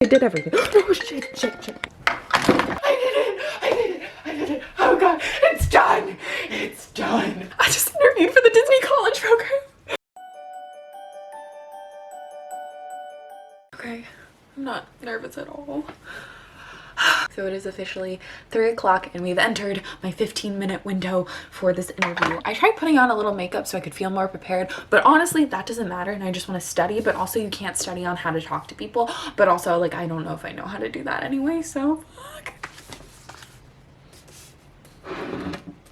I did everything. Oh shit. I did it. Oh god, it's done. It's done. I just interviewed for the Disney College program. Okay, I'm not nervous at all. So it is officially 3 o'clock and we've entered my 15-minute window for this interview. I tried putting on a little makeup so I could feel more prepared, but honestly that doesn't matter and I just want to study. But also you can't study on how to talk to people, but also like I don't know if I know how to do that anyway, so fuck.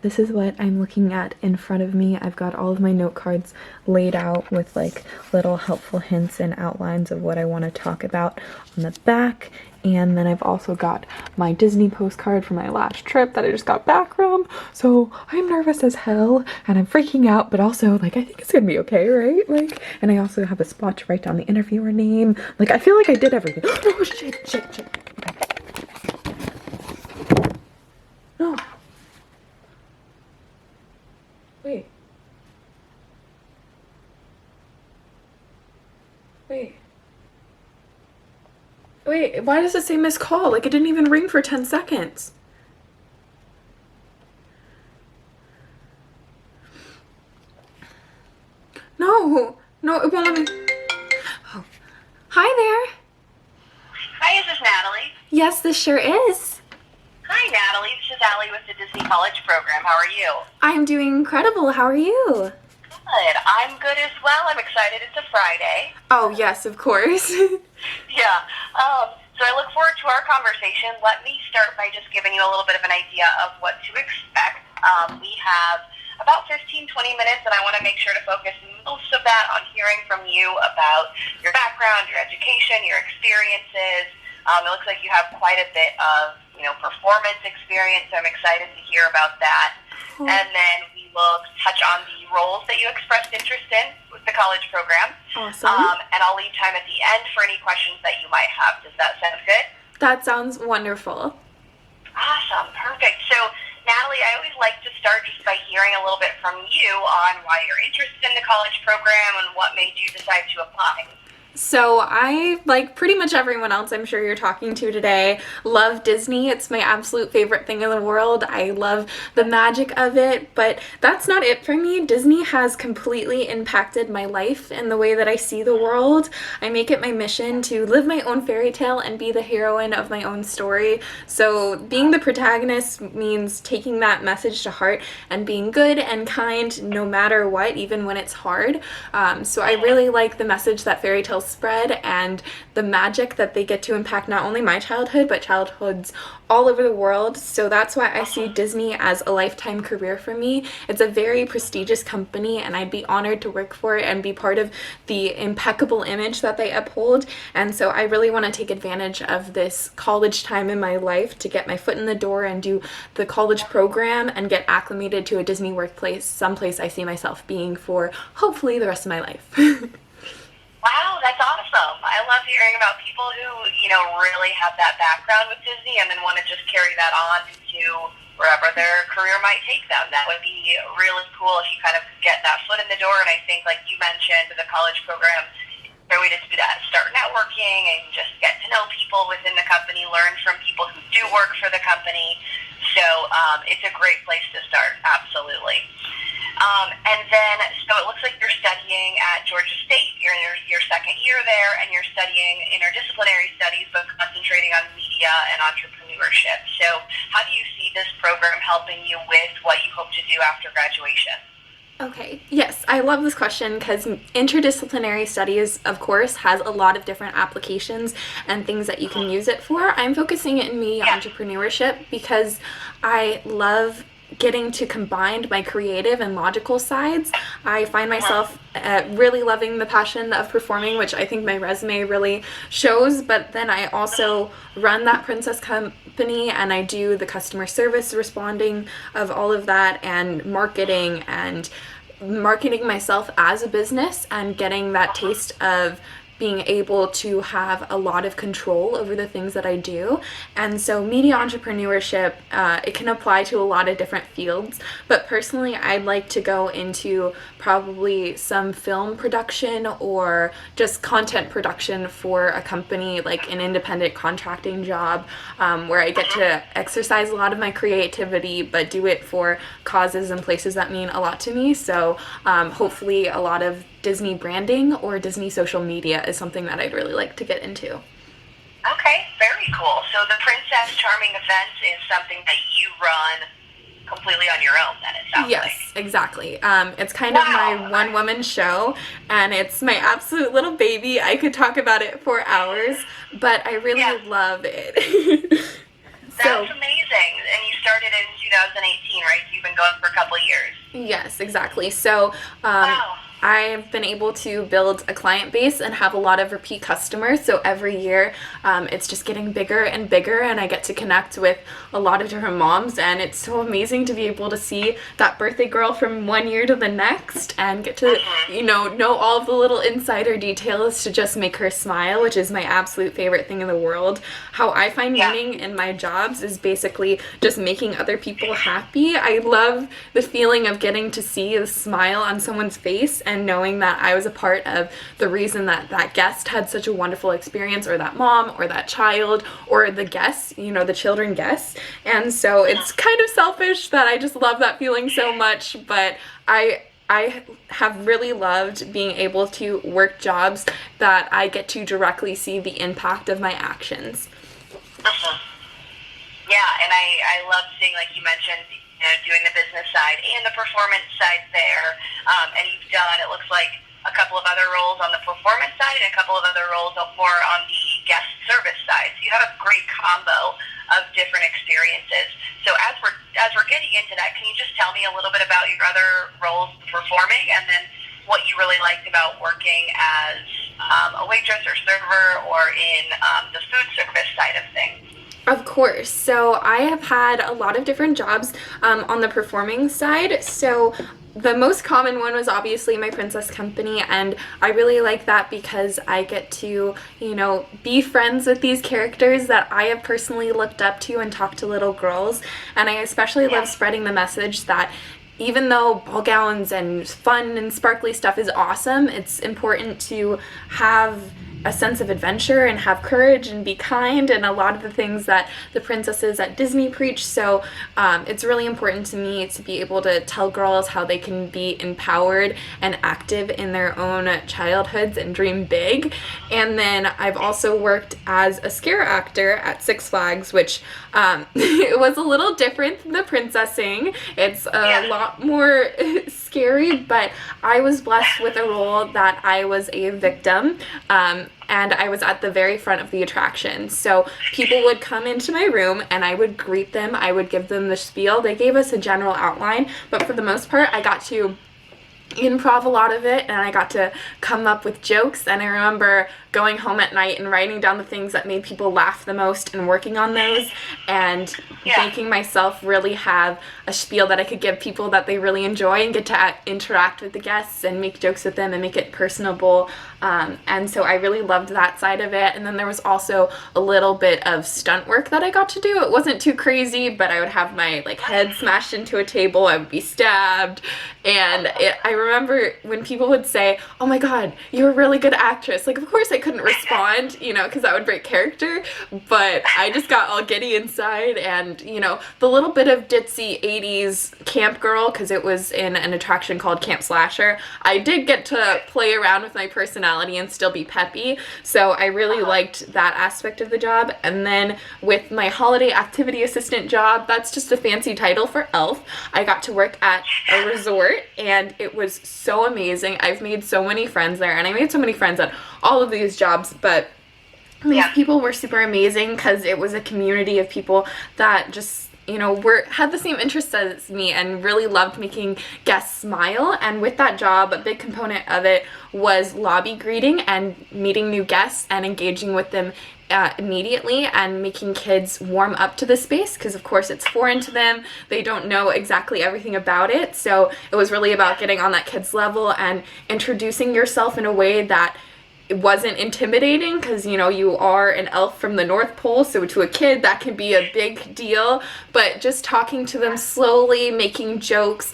This is what I'm looking at in front of me. I've got all of my note cards laid out with like little helpful hints and outlines of what I want to talk about on the back. And then I've also got my Disney postcard from my last trip that I just got back from. So I'm nervous as hell and I'm freaking out, but also like I think it's gonna be okay, right? Like, and I also have a spot to write down the interviewer name. Like I feel like I did everything. Oh shit. Okay. No. Wait, why does it say missed call? Like it didn't even ring for 10 seconds. No, it won't let me. Oh. Hi there. Hi, is this Natalie? Yes, this sure is. Hi, Natalie. This is Allie with the Disney College program. How are you? I'm doing incredible. How are you? Good. I'm good as well. I'm excited. It's a Friday. Oh, yes, of course. Yeah. So I look forward to our conversation. Let me start by just giving you a little bit of an idea of what to expect. We have about 15-20 minutes, and I want to make sure to focus most of that on hearing from you about your background, your education, your experiences. It looks like you have quite a bit of, performance experience, so I'm excited to hear about that. Cool. And then we will touch on the roles that you expressed interest in with the college program. Awesome. And I'll leave time at the end for any questions that you might have. Does that sound good? That sounds wonderful. Awesome. Perfect. So, Natalie, I always like to start just by hearing a little bit from you on why you're interested in the college program and what made you decide to apply. So I, like pretty much everyone else I'm sure you're talking to today, love Disney. It's my absolute favorite thing in the world. I love the magic of it, but that's not it for me. Disney has completely impacted my life and the way that I see the world. I make it my mission to live my own fairy tale and be the heroine of my own story. So being the protagonist means taking that message to heart and being good and kind no matter what, even when it's hard. So I really like the message that fairy tales spread and the magic that they get to impact not only my childhood but childhoods all over the world. So that's why I see Disney as a lifetime career for me. It's a very prestigious company and I'd be honored to work for it and be part of the impeccable image that they uphold. And so I really want to take advantage of this college time in my life to get my foot in the door and do the college program and get acclimated to a Disney workplace, someplace I see myself being for hopefully the rest of my life. Wow, that's awesome. I love hearing about people who, really have that background with Disney and then want to just carry that on to wherever their career might take them. That would be really cool if you kind of get that foot in the door. And I think, like you mentioned, the college program, their way to do that, start networking and just get to know people within the company, learn from people who do work for the company. So it's a great place to start, absolutely. And then, so it looks like you're studying at Georgia State. You're in your second year there, and you're studying interdisciplinary studies, but concentrating on media and entrepreneurship. So how do you see this program helping you with what you hope to do after graduation? Okay, yes, I love this question because interdisciplinary studies, of course, has a lot of different applications and things that you can use it for. I'm focusing it in media entrepreneurship because I love getting to combine my creative and logical sides. I find myself really loving the passion of performing, which I think my resume really shows, but then I also run that princess company and I do the customer service responding of all of that and marketing myself as a business and getting that taste of being able to have a lot of control over the things that I do. And so media entrepreneurship, it can apply to a lot of different fields, but personally I'd like to go into probably some film production or just content production for a company, like an independent contracting job, where I get to exercise a lot of my creativity but do it for causes and places that mean a lot to me. So hopefully a lot of Disney branding or Disney social media is something that I'd really like to get into. Okay, very cool. So the Princess Charming events is something that you run completely on your own, then, it sounds like. Yes, exactly. It's kind of my one-woman show, and it's my absolute little baby. I could talk about it for hours, but I really love it. That's amazing. And you started in 2018, right? So you've been going for a couple of years. Yes, exactly. So I've been able to build a client base and have a lot of repeat customers. So every year it's just getting bigger and bigger, and I get to connect with a lot of different moms, and it's so amazing to be able to see that birthday girl from one year to the next and get to know all of the little insider details to just make her smile, which is my absolute favorite thing in the world. How I find meaning in my jobs is basically just making other people happy. I love the feeling of getting to see the smile on someone's face and knowing that I was a part of the reason that that guest had such a wonderful experience, or that mom, or that child, or the guests, the children guests. And so it's kind of selfish that I just love that feeling so much, but I have really loved being able to work jobs that I get to directly see the impact of my actions. Yeah, and I love seeing, like you mentioned, doing the business side and the performance side there. And you've done, it looks like, a couple of other roles on the performance side and a couple of other roles more on the guest service side. So you have a great combo of different experiences. So as we're getting into that, can you just tell me a little bit about your other roles performing, and then what you really liked about working as a waitress or server or in the food service side of things? Of course. So I have had a lot of different jobs on the performing side. So the most common one was obviously my princess company, and I really like that because I get to, be friends with these characters that I have personally looked up to and talked to little girls. And I especially love spreading the message that even though ball gowns and fun and sparkly stuff is awesome, it's important to have a sense of adventure and have courage and be kind, and a lot of the things that the princesses at Disney preach. So it's really important to me to be able to tell girls how they can be empowered and active in their own childhoods and dream big. And then I've also worked as a scare actor at Six Flags, which it was a little different than the princessing. It's a lot more scary, but I was blessed with a role that I was a victim. And I was at the very front of the attraction. So people would come into my room and I would greet them. I would give them the spiel. They gave us a general outline, but for the most part, I got to improv a lot of it, and I got to come up with jokes. And I remember going home at night and writing down the things that made people laugh the most and working on those, and making myself really have a spiel that I could give people that they really enjoy and get to interact with the guests and make jokes with them and make it personable. And so I really loved that side of it. And then there was also a little bit of stunt work that I got to do. It wasn't too crazy, but I would have my head smashed into a table. I would be stabbed. And I remember when people would say, "Oh my God, you're a really good actress." Of course I couldn't respond, because that would break character, but I just got all giddy inside. And, the little bit of ditzy 80s camp girl, because it was in an attraction called Camp Slasher, I did get to play around with my personality and still be peppy. So I really liked that aspect of the job. And then with my holiday activity assistant job, that's just a fancy title for elf. I got to work at a resort, and it was so amazing. I've made so many friends there, and I made so many friends at all of these jobs, but these people were super amazing because it was a community of people that just had the same interests as me and really loved making guests smile. And with that job, a big component of it was lobby greeting and meeting new guests and engaging with them immediately and making kids warm up to the space, because of course it's foreign to them. They don't know exactly everything about it. So it was really about getting on that kid's level and introducing yourself in a way that it wasn't intimidating because, you know, you are an elf from the North Pole, so to a kid that can be a big deal. But just talking to them slowly, making jokes,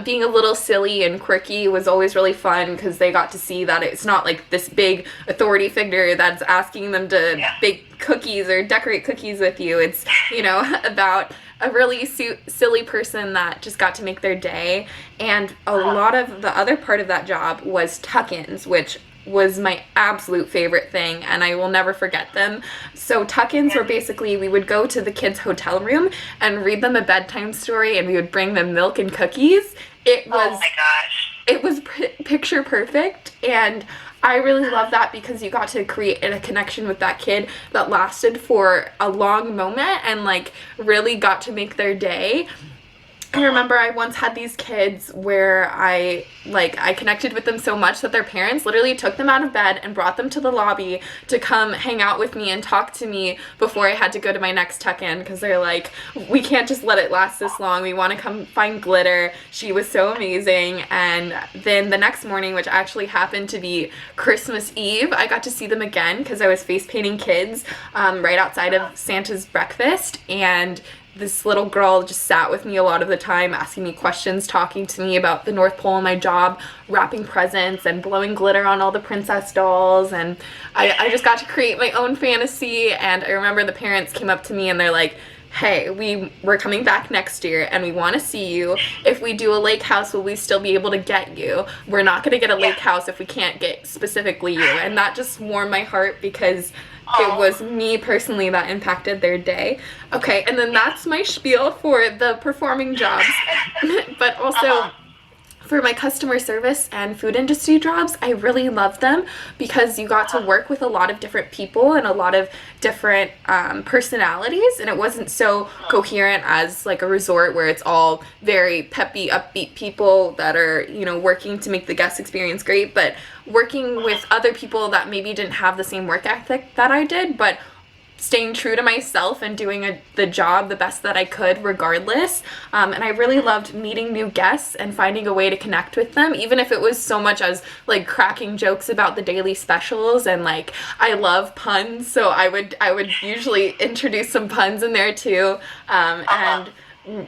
being a little silly and quirky was always really fun because they got to see that it's not like this big authority figure that's asking them to bake cookies or decorate cookies with you. It's, you know, about a really silly person that just got to make their day. And a lot of the other part of that job was tuck-ins, which was my absolute favorite thing, and I will never forget them. So tuck-ins were basically, we would go to the kids' hotel room and read them a bedtime story, and we would bring them milk and cookies. It was, oh my gosh, it was picture perfect, and I really love that because you got to create a connection with that kid that lasted for a long moment and like really got to make their day. I remember I once had these kids where I connected with them so much that their parents literally took them out of bed and brought them to the lobby to come hang out with me and talk to me before I had to go to my next tuck-in, because they're like, we can't just let it last this long. We want to come find Glitter. She was so amazing. And then the next morning, which actually happened to be Christmas Eve, I got to see them again because I was face painting kids right outside of Santa's breakfast, and this little girl just sat with me a lot of the time, asking me questions, talking to me about the North Pole and my job, wrapping presents and blowing glitter on all the princess dolls. And I just got to create my own fantasy. And I remember the parents came up to me and they're like, hey, we're coming back next year and we want to see you. If we do a lake house, will we still be able to get you? We're not going to get a lake house if we can't get specifically you. And that just warmed my heart because it was me personally that impacted their day. Okay, and then that's my spiel for the performing jobs. But also for my customer service and food industry jobs, I really loved them because you got to work with a lot of different people and a lot of different personalities, and it wasn't so coherent as like a resort where it's all very peppy, upbeat people that are, you know, working to make the guest experience great, but working with other people that maybe didn't have the same work ethic that I did, but staying true to myself and doing the job the best that I could regardless. And I really loved meeting new guests and finding a way to connect with them, even if it was so much as like cracking jokes about the daily specials. And like, I love puns, so I would usually introduce some puns in there too. And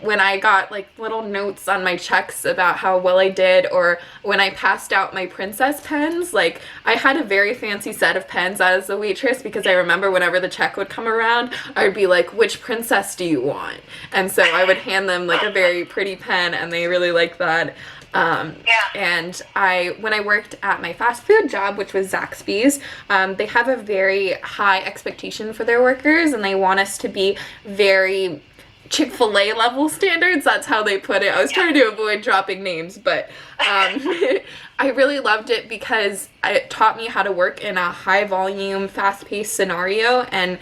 when I got like little notes on my checks about how well I did, or when I passed out my princess pens, like I had a very fancy set of pens as a waitress because I remember whenever the check would come around, I would be like, which princess do you want? And so I would hand them like a very pretty pen, and they really liked that. And when I worked at my fast food job, which was Zaxby's, they have a very high expectation for their workers, and they want us to be very Chick-fil-A level standards. That's how they put it. I was trying to avoid dropping names, but I really loved it because it taught me how to work in a high volume, fast-paced scenario and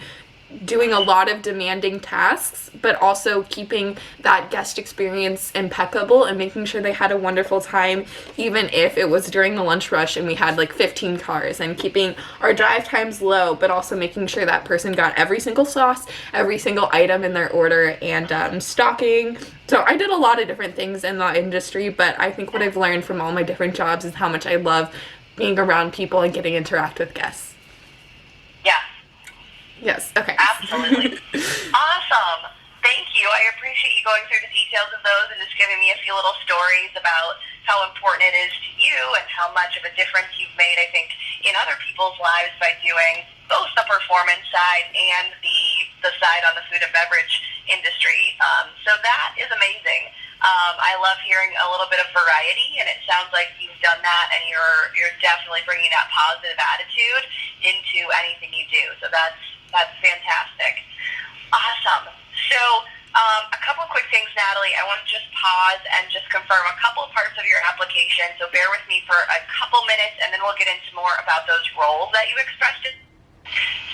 doing a lot of demanding tasks, but also keeping that guest experience impeccable and making sure they had a wonderful time, even if it was during the lunch rush and we had like 15 cars, and keeping our drive times low, but also making sure that person got every single sauce, every single item in their order, and stocking. So I did a lot of different things in the industry, but I think what I've learned from all my different jobs is how much I love being around people and getting to interact with guests. Yeah. Yes, okay. Absolutely. Awesome. Thank you. I appreciate you going through the details of those and just giving me a few little stories about how important it is to you and how much of a difference you've made, I think, in other people's lives by doing both the performance side and the side on the food and beverage industry. So that is amazing. I love hearing a little bit of variety, and it sounds like you've done that, and you're definitely bringing that positive attitude into anything you do. So that's fantastic. Awesome. So a couple quick things, Natalie. I want to just pause and just confirm a couple of parts of your application. So bear with me for a couple minutes, and then we'll get into more about those roles that you expressed.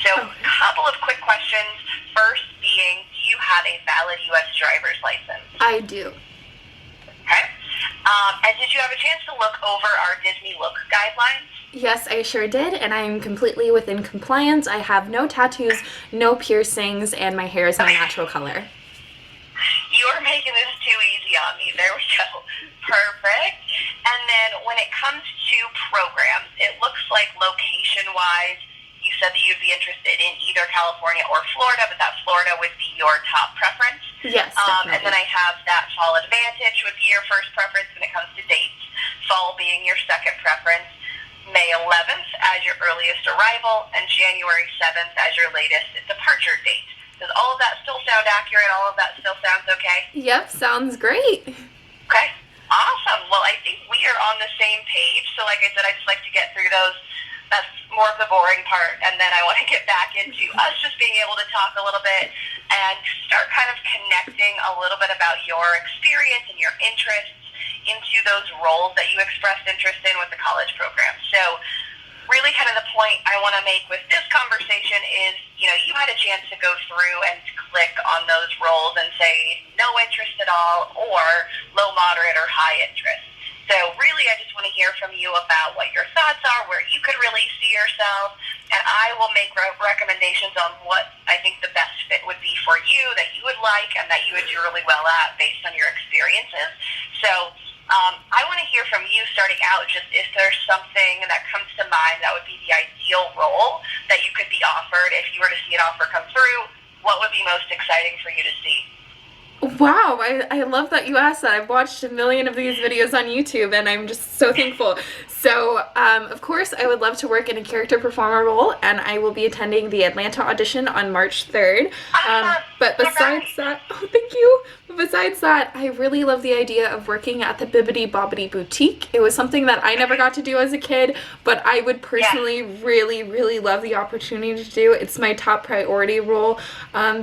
So a couple of quick questions. First being, do you have a valid U.S. driver's license? I do. Okay. And did you have a chance to look over our Disney Look guidelines? Yes, I sure did, and I am completely within compliance. I have no tattoos, no piercings, and my hair is my natural color. You are making this too easy on me. There we go. Perfect. And then when it comes to programs, it looks like location-wise, you said that you'd be interested in either California or Florida, but that Florida would be your top preference. Yes, And then I have that Fall Advantage would be your first preference when it comes to dates, fall being your second preference, May 11th as your earliest arrival, and January 7th as your latest departure date. Does all of that still sound accurate? All of that still sounds okay? Yep, sounds great. Okay, awesome. Well, I think we are on the same page. So like I said, I just like to get through those. That's more of the boring part. And then I want to get back into us just being able to talk a little bit and start kind of connecting a little bit about your experience and your interests into those roles that you expressed interest in with the college program. So really kind of the point I want to make with this conversation is, you had a chance to go through and click on those roles and say no interest at all or low, moderate, or high interest. So really I just want to hear from you about what your thoughts are, where you could really see yourself, and I will make recommendations on what I think the best fit would be for you, that you would like, and that you would do really well at based on your experiences. So I want to hear from you starting out, just if there's something that comes to mind that would be the ideal role that you could be offered. If you were to see an offer come through, what would be most exciting for you to see? Wow, I love that you asked that. I've watched a million of these videos on YouTube, and I'm just so thankful. So, of course, I would love to work in a character performer role, and I will be attending the Atlanta audition on March 3rd. But besides that, oh, thank you. But besides that, I really love the idea of working at the Bibbidi Bobbidi Boutique. It was something that I never got to do as a kid, but I would personally really, really love the opportunity to do. It's my top priority role,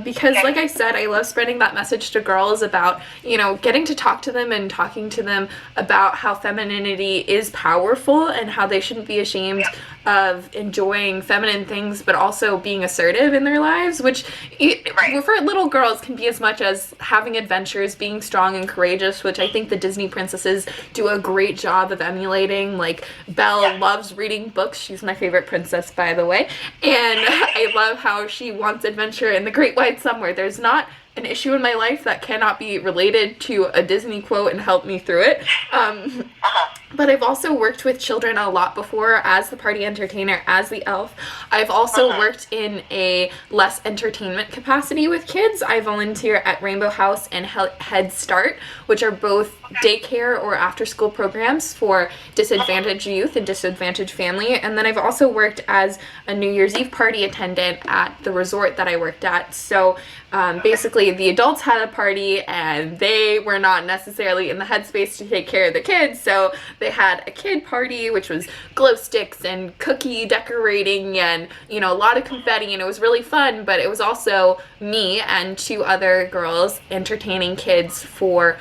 because, like I said, I love spreading that message to girls about, getting to talk to them and talking to them about how femininity is powerful and how they shouldn't be ashamed of enjoying feminine things, but also being assertive in their lives, which for little girls can be as much as having adventures, being strong and courageous, which I think the Disney princesses do a great job of emulating. Like, Belle loves reading books. She's my favorite princess, by the way. And I love how she wants adventure in the Great Wide Somewhere. There's not an issue in my life that cannot be related to a Disney quote and help me through it. But I've also worked with children a lot before as the party entertainer, as the elf. I've also worked in a less entertainment capacity with kids. I volunteer at Rainbow House and Head Start, which are both daycare or after-school programs for disadvantaged youth and disadvantaged family. And then I've also worked as a New Year's Eve party attendant at the resort that I worked at. So basically, the adults had a party and they were not necessarily in the headspace to take care of the kids, so they had a kid party, which was glow sticks and cookie decorating and, a lot of confetti, and it was really fun, but it was also me and two other girls entertaining kids for,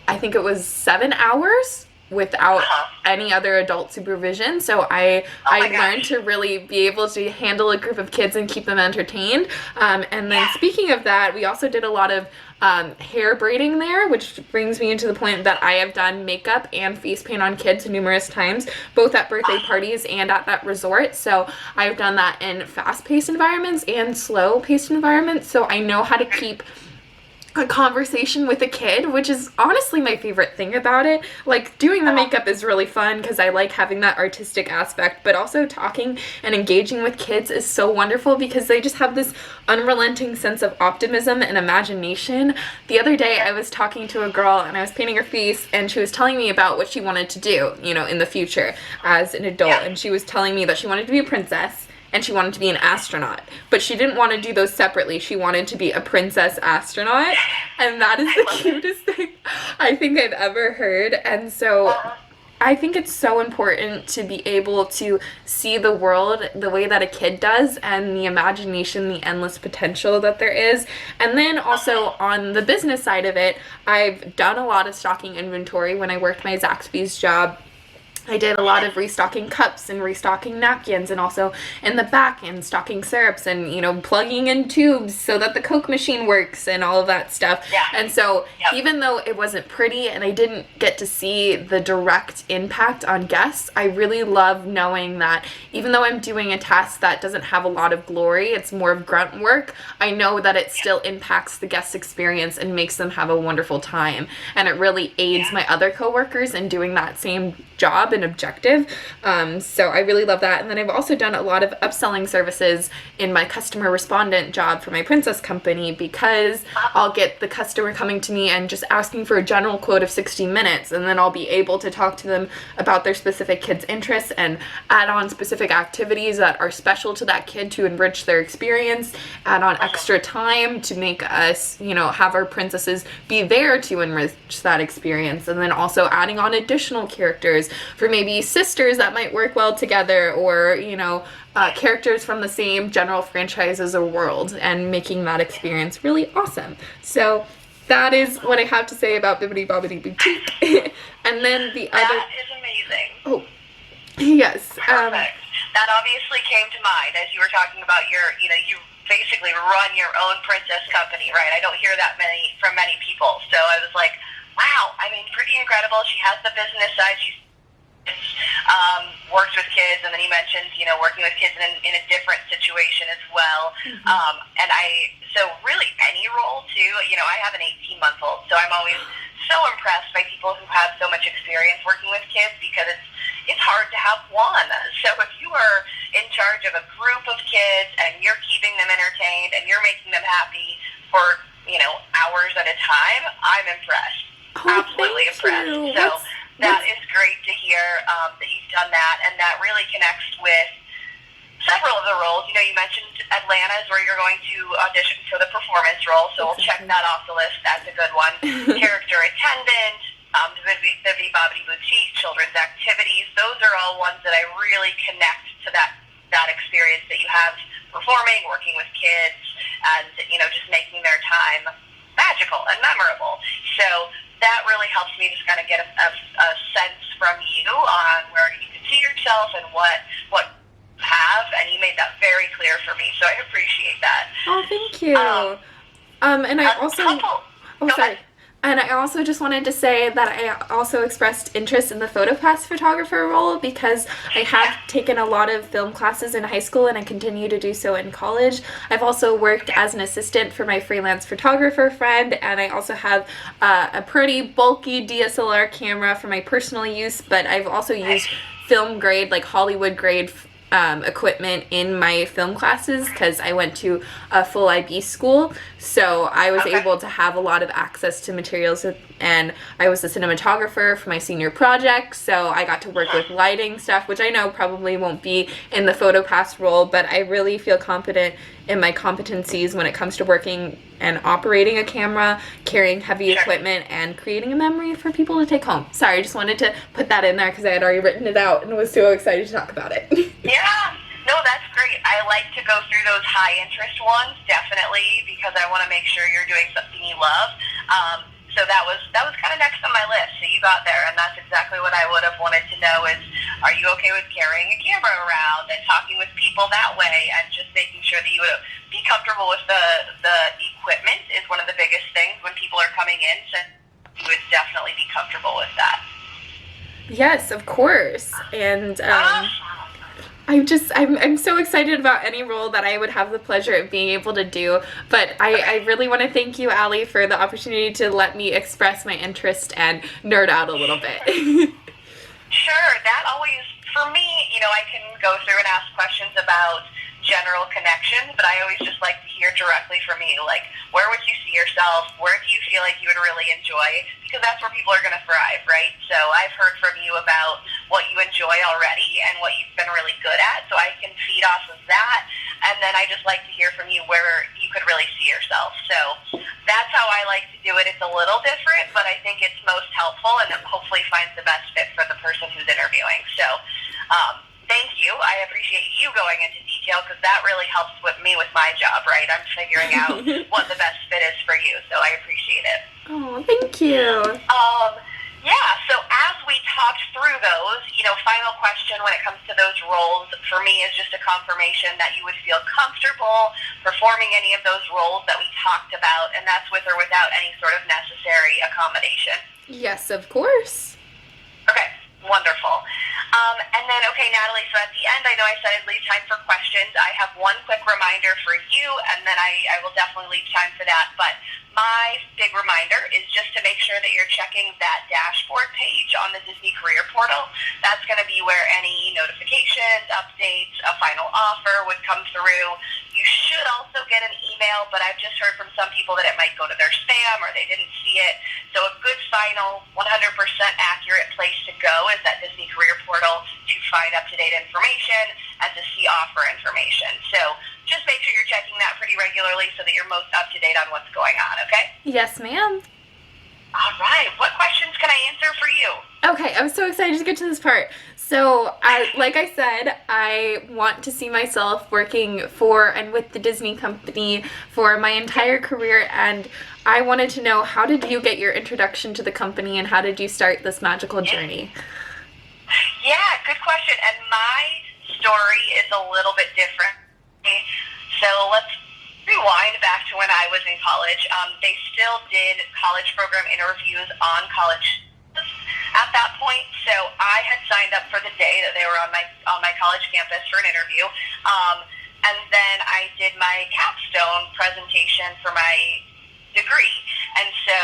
I think it was 7 hours without any other adult supervision. So I learned to really be able to handle a group of kids and keep them entertained. And then speaking of that, we also did a lot of hair braiding there, which brings me into the point that I have done makeup and face paint on kids numerous times, both at birthday parties and at that resort. So I've done that in fast-paced environments and slow-paced environments. So I know how to keep a conversation with a kid, which is honestly my favorite thing about it. Like, doing the makeup is really fun because I like having that artistic aspect, but also talking and engaging with kids is so wonderful because they just have this unrelenting sense of optimism and imagination. The other day I was talking to a girl and I was painting her face, and she was telling me about what she wanted to do, in the future as an adult, and she was telling me that she wanted to be a princess and she wanted to be an astronaut. But she didn't want to do those separately. She wanted to be a princess astronaut. And that is the cutest thing I think I've ever heard. And so I think it's so important to be able to see the world the way that a kid does, and the imagination, the endless potential that there is. And then also on the business side of it, I've done a lot of stocking inventory when I worked my Zaxby's job. I did a lot of restocking cups and restocking napkins, and also in the back and stocking syrups and, plugging in tubes so that the Coke machine works and all of that stuff. Yeah. And so Yep. even though it wasn't pretty and I didn't get to see the direct impact on guests, I really love knowing that even though I'm doing a task that doesn't have a lot of glory, it's more of grunt work, I know that it still impacts the guest experience and makes them have a wonderful time. And it really aids my other coworkers in doing that same job and objective. So I really love that. And then I've also done a lot of upselling services in my customer respondent job for my princess company, because I'll get the customer coming to me and just asking for a general quote of 60 minutes, and then I'll be able to talk to them about their specific kid's interests and add on specific activities that are special to that kid to enrich their experience, add on extra time to make us, have our princesses be there to enrich that experience, and then also adding on additional characters for maybe sisters that might work well together, or characters from the same general franchises or world, and making that experience really awesome. So that is what I have to say about Bibbidi Bobbidi Boutique. And then the other... That is amazing. Oh, yes. Perfect. That obviously came to mind as you were talking about you basically run your own princess company, right? I don't hear that from many people. So I was like, wow, pretty incredible. She has the business side. She's works with kids, and then he mentioned, working with kids in a different situation as well. And so really any role too, I have an 18-month-old, so I'm always so impressed by people who have so much experience working with kids, because it's hard to have one. So if you are in charge of a group of kids and you're keeping them entertained and you're making them happy for, hours at a time, I'm impressed. Oh, absolutely impressed. You. So that is great to hear that you've done that, and that really connects with several of the roles. You mentioned Atlanta's where you're going to audition for the performance role, so we'll check that off the list. That's a good one. Character attendant, the Bibbidi Bobbidi Boutique, children's activities. Those are all ones that I really connect to that experience that you have performing, working with kids, and just making their time magical and memorable. So that really helps me just kind of get a sense from you on where you can see yourself and what you have, and you made that very clear for me, so I appreciate that. Oh, thank you. And I also... Oh, sorry. And I also just wanted to say that I also expressed interest in the PhotoPass photographer role, because I have taken a lot of film classes in high school and I continue to do so in college. I've also worked as an assistant for my freelance photographer friend, and I also have a pretty bulky DSLR camera for my personal use, but I've also used film grade, like Hollywood grade equipment in my film classes, because I went to a full IB school, so I was able to have a lot of access to materials, and I was a cinematographer for my senior project, so I got to work with lighting stuff, which I know probably won't be in the PhotoPass role, but I really feel confident in my competencies when it comes to working and operating a camera, carrying heavy equipment, and creating a memory for people to take home. Sorry, I just wanted to put that in there because I had already written it out and was so excited to talk about it. Yeah, no, that's great. I like to go through those high interest ones, definitely, because I want to make sure you're doing something you love. So that was kind of next on my list. So you got there, and that's exactly what I would have wanted to know is, are you okay with carrying a camera around and talking with people that way, and just making sure that you would be comfortable with the equipment is one of the biggest things when people are coming in, so you would definitely be comfortable with that. Yes, of course. And I'm so excited about any role that I would have the pleasure of being able to do, but I really want to thank you, Allie, for the opportunity to let me express my interest and nerd out a little bit. Sure, that always, for me, I can go through and ask questions about general connections, but I always just like to hear directly from you, like, where would you see yourself? Where do you feel like you would really enjoy? Because that's where people are going to thrive, right? So I've heard from you about what you enjoy already and what you've been really good at, so I can feed off of that, and then I just like to hear from you where you could really see yourself. So that's how I like to do it. It's a little different, but I think it's most helpful and hopefully finds the best fit for the person who's interviewing. So thank you. I appreciate you going into detail, because that really helps with me with my job, right? I'm figuring out what the best fit is for you, so I appreciate it. Oh, thank you. Yeah, so as we talked through those, final question when it comes to those roles for me is just a confirmation that you would feel comfortable performing any of those roles that we talked about, and that's with or without any sort of necessary accommodation. Yes, of course. Okay, wonderful. And then, okay, Natalie, so at the end, I know I said I'd leave time for questions. I have one quick reminder for you, and then I will definitely leave time for that. But my big reminder is just to make sure that you're checking that dashboard page on the Disney Career Portal. That's going to be where any notifications, updates, a final offer would come through. You should also get an email, but I've just heard from some people that it might go to their spam or they didn't see it. So a good final, 100% accurate place to go is that Disney Career Portal to find up-to-date information and to see offer information. So just make sure you're checking that pretty regularly so that you're most up-to-date on what's going on, okay? Yes, ma'am. All right. What questions can I answer for you? Okay, I'm so excited to get to this part. So, like I said, I want to see myself working for and with the Disney company for my entire career, and I wanted to know, how did you get your introduction to the company and how did you start this magical journey? Yeah, good question. And my story is a little bit different. So let's rewind back to when I was in college. They still did college program interviews on college at that point. So I had signed up for the day that they were on my college campus for an interview. And then I did my capstone presentation for my degree. And so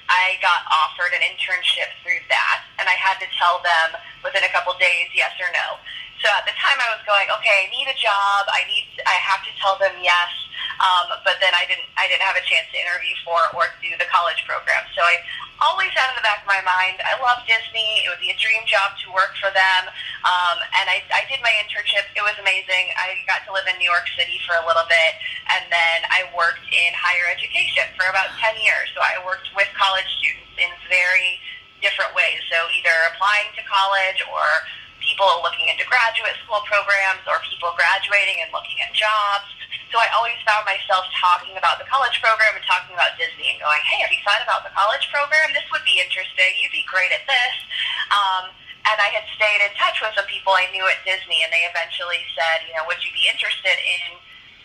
I got offered an internship through that, and I had to tell them within a couple days yes or no. So at the time I was going, okay, I need a job. I have to tell them yes. But then I didn't have a chance to interview for or do the college program. So I always had in the back of my mind, I love Disney. It would be a dream job to work for them. And I did my internship. It was amazing. I got to live in New York City for a little bit, and then I worked in higher education for about 10 years. So I worked with college students in very different ways. So either applying to college or people looking into graduate school programs or people graduating and looking at jobs. So I always found myself talking about the college program and talking about Disney and going, hey, have you thought about the college program? This would be interesting. You'd be great at this. And I had stayed in touch with some people I knew at Disney, and they eventually said, would you be interested in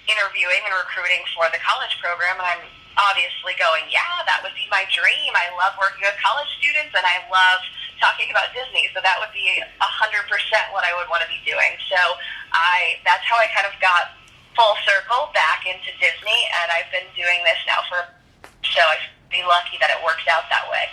interviewing and recruiting for the college program? And I'm obviously going, yeah, that would be my dream. I love working with college students, and I love talking about Disney, so that would be 100% what I would want to be doing. So that's how I kind of got full circle back into Disney, and I've been doing this now so I'd be lucky that it worked out that way.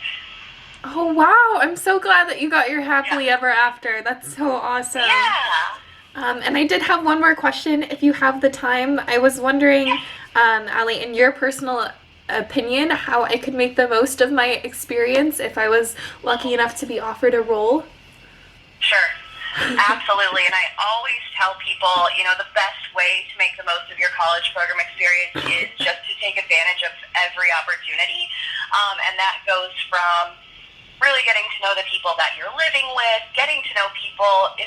Oh, wow. I'm so glad that you got your happily ever after. That's so awesome. Yeah. And I did have one more question, if you have the time. I was wondering, Allie, in your personal opinion, how I could make the most of my experience if I was lucky enough to be offered a role? Sure. Absolutely. And I always tell people, the best way to make the most of your college program experience is just to take advantage of every opportunity. And that goes from really getting to know the people that you're living with, getting to know people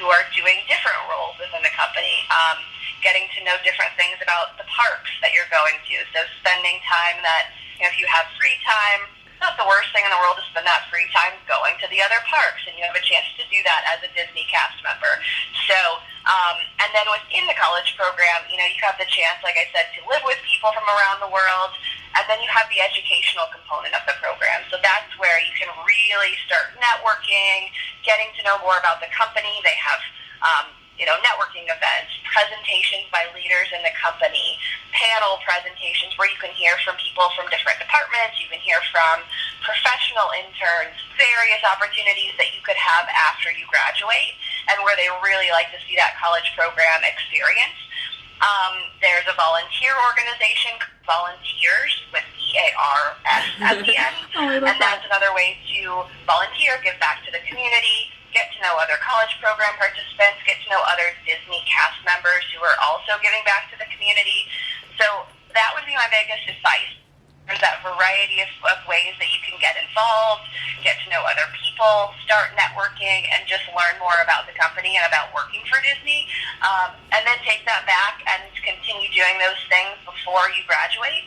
who are doing different roles within the company, getting to know different things about the parks that you're going to. So spending time that, if you have free time, it's not the worst thing in the world to spend that free time going to the other parks, and you have a chance to do that as a Disney cast member. So, and then within the college program, you have the chance, like I said, to live with people from around the world, and then you have the educational component of the program. So that's where you can really start networking, getting to know more about the company. They have networking events, presentations by leaders in the company, panel presentations where you can hear from people from different departments, you can hear from professional interns, various opportunities that you could have after you graduate, and where they really like to see that college program experience. There's a volunteer organization, Volunteers, with EARS at the end. And that's another way to volunteer, give back to the community, get to know other college program participants, get to know other Disney cast members who are also giving back to the community. So that would be my biggest advice. There's that variety of ways that you can get involved, get to know other people, start networking, and just learn more about the company and about working for Disney. And then take that back and continue doing those things before you graduate.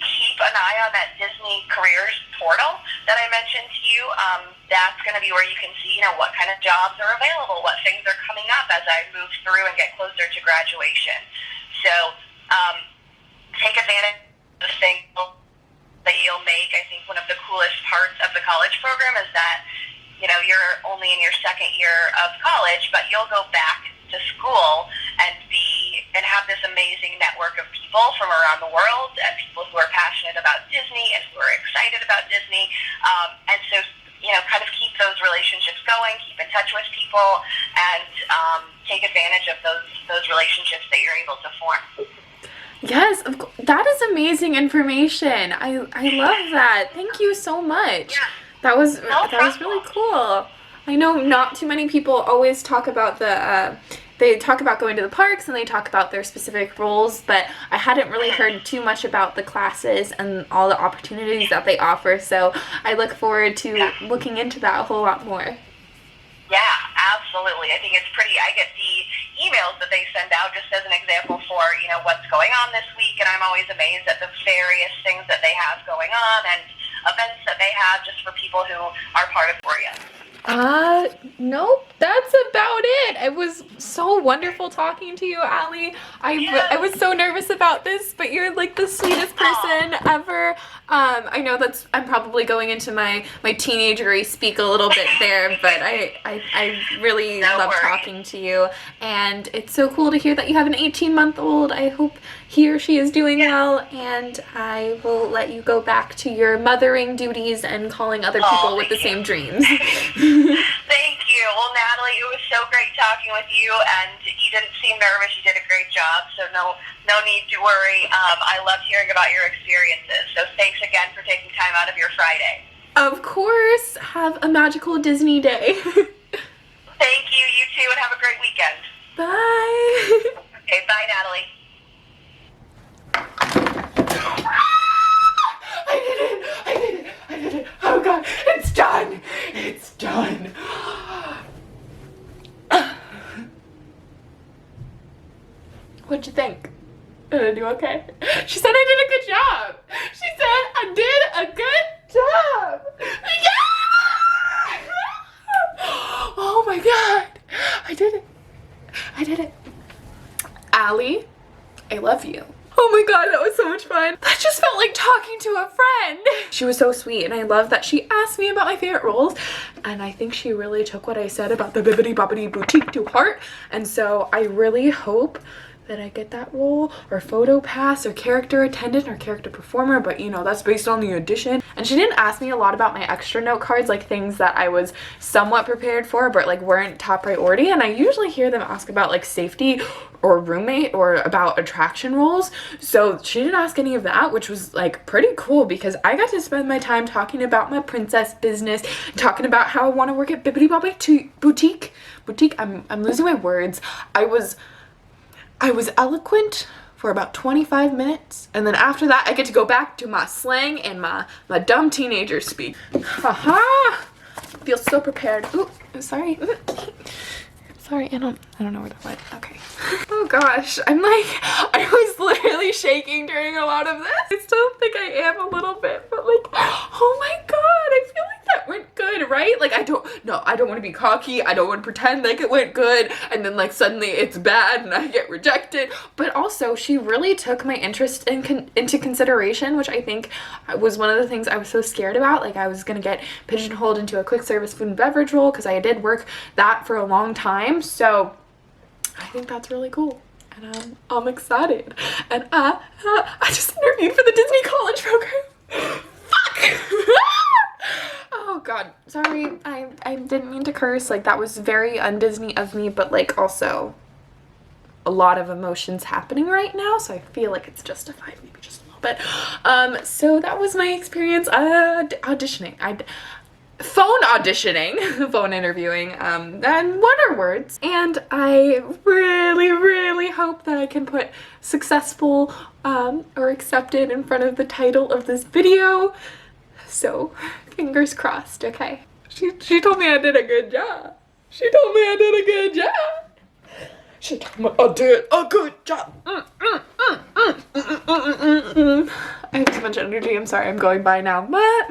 keep an eye on that Disney Careers portal that I mentioned to you. That's going to be where you can see, what kind of jobs are available, what things are coming up as I move through and get closer to graduation. So take advantage of the things that you'll make. I think one of the coolest parts of the college program is that, you're only in your second year of college, but you'll go back to school and have this amazing network of people from around the world and people who are passionate about Disney and who are excited about Disney. And so, kind of keep those relationships going, keep in touch with people, and take advantage of those relationships that you're able to form. Yes, that is amazing information. I love that. Thank you so much. Yeah. That was really cool. I know not too many people always talk about they talk about going to the parks and they talk about their specific roles, but I hadn't really heard too much about the classes and all the opportunities that they offer, so I look forward to looking into that a whole lot more. Yeah, absolutely. I think it's I get the emails that they send out just as an example for, what's going on this week, and I'm always amazed at the various things that they have going on and events that they have just for people who are part of Foria. Nope, that's about it. It was so wonderful talking to you, Allie. I was so nervous about this, but you're like the sweetest person ever. I know I'm probably going into my teenagery speak a little bit there, but I really love talking to you, and it's so cool to hear that you have an 18-month-old. I hope he or she is doing well, and I will let you go back to your mothering duties and calling other people with the same dreams. Thank you. Well, Natalie, it was so great talking with you, and you didn't seem nervous. You did a great job, so no need to worry. I loved hearing about your experiences, so thanks again for taking time out of your Friday. Of course. Have a magical Disney day. Thank you. You too, and have a great weekend. Bye. Okay, bye, Natalie. I did it. Oh God, it's done. It's done. What'd you think? Did I do okay? She said I did a good job. She said I did a good job. Yeah! Oh my God. I did it. Allie, I love you. Oh my God, that was so much fun. That just felt like talking to a friend. She was so sweet, and I love that she asked me about my favorite roles, and I think she really took what I said about the Bibbidi Bobbidi Boutique to heart, and so I really hope that I get that role, or photo pass, or character attendant, or character performer, but that's based on the audition. And she didn't ask me a lot about my extra note cards, like things that I was somewhat prepared for, but like weren't top priority, and I usually hear them ask about like safety or roommate or about attraction roles, so she didn't ask any of that, which was like pretty cool because I got to spend my time talking about my princess business, talking about how I want to work at Bibbidi Bobbidi Boutique. I'm losing my words. I was eloquent for about 25 minutes, and then after that I get to go back to my slang and my dumb teenager speak. Haha! Feel so prepared. Ooh, sorry. Sorry, I don't know where that went. Okay. Oh gosh, I was literally shaking during a lot of this. I still think I am a little bit, but like, oh my God, I feel like that went good, right? Like, I don't want to be cocky. I don't want to pretend like it went good, and then like suddenly it's bad and I get rejected. But also, she really took my interest into consideration, which I think was one of the things I was so scared about. Like, I was gonna get pigeonholed into a quick service food and beverage role because I did work that for a long time. So I think that's really cool, and I'm excited. And I just interviewed for the Disney College program. Fuck! Oh God, sorry. I didn't mean to curse. Like, that was very un-Disney of me, but like also a lot of emotions happening right now, so I feel like it's justified, maybe just a little bit. So that was my experience auditioning. Phone interviewing, and what are words? And I really, really hope that I can put successful, or accepted in front of the title of this video. So, fingers crossed, okay? She told me I did a good job. She told me I did a good job. I have too much energy. I'm sorry. I'm going by now. What?